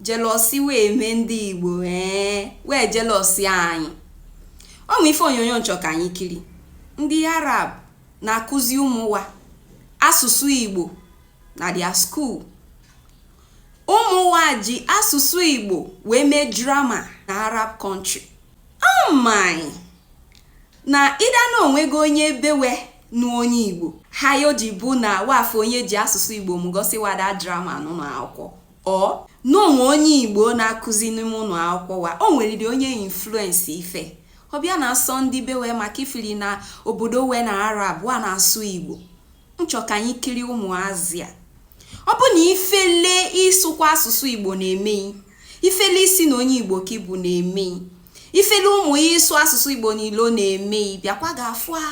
jealousy wee mee ndị Igbo wee jealousy anyị. Ọ nwe ife onyonyo nchọ ka anyị kiri. Ndị Arab na-akụzi ụmụwa asụsụ Igbo na their school. Ụmụwa ji asụsụ Igbo wee mee drama na Arab country. Oh my! Na ịda na onwego onye bewe na onye Igbo ha yo ji bụ na wafọ onye ji asụsụ Igbo mgosi wada drama n'ụlọ akwụkwọ. O n'onwe onye Igbo na-akụzi n'ime ụlọ akwụkwọ wa o nwere onye influence ife. Ọbịa na-asọ ndị bewe maka ifili na obodo we na Arab wa na-asụ Igbo. Nchọ ka anyị kiri ụmụazị a. Ọ bụ na ifele ịsụkwa asụsụ Igbo na-eme, ifele isi na onye Igbo ka Igbo na-eme, ifele ụmụ ịsụ asụsụ Igbo n'ilo na-eme, bịakwa ga-afụ a.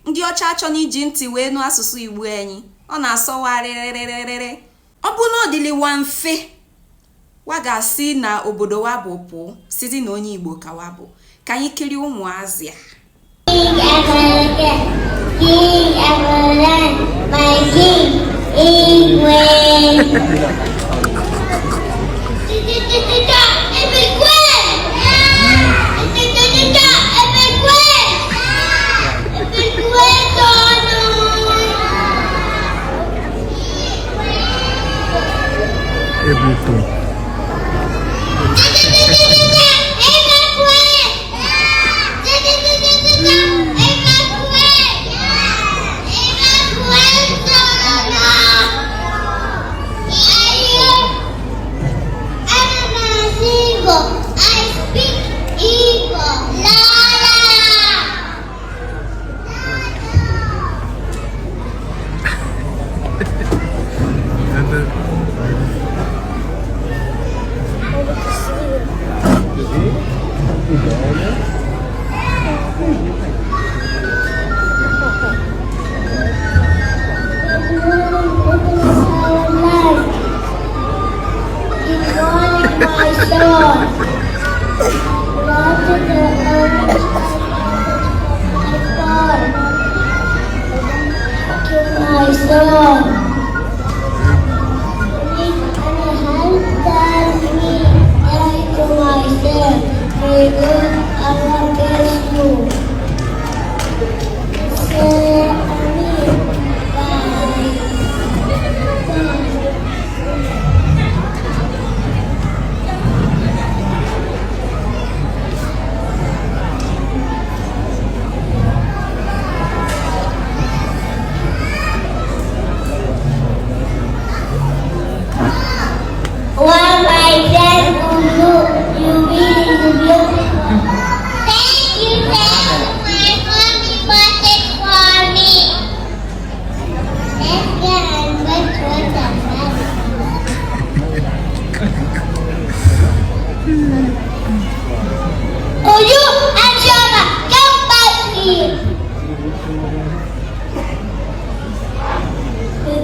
Ndị ọcha achọ na iji ntị wee nụ asụsụ Igbo enyi, ọ na-asọwarịrịrịrịrị. Ọ bụ na ọ dịlịwa mfe, wa ga-asị na obodo wa bụ pụ site na onye Igbo ka wa bụ. Ka anyị kiri ụmụazị a. King Everland, my king,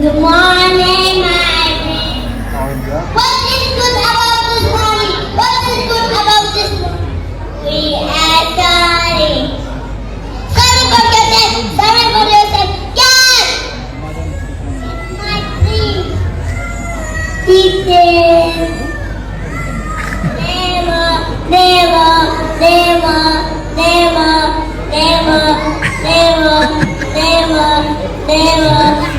Good morning, my friend. What is good about this morning? What is good about this morning? We are sorry. Sorry for yourself. Sorry for yourself. Yes! My please. Teacher. Never, never, never, never, never, never, never, never.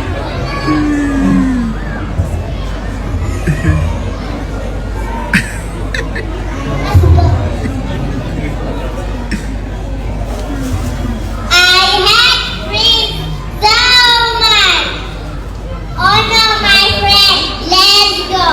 Oh no, my friend, let's go.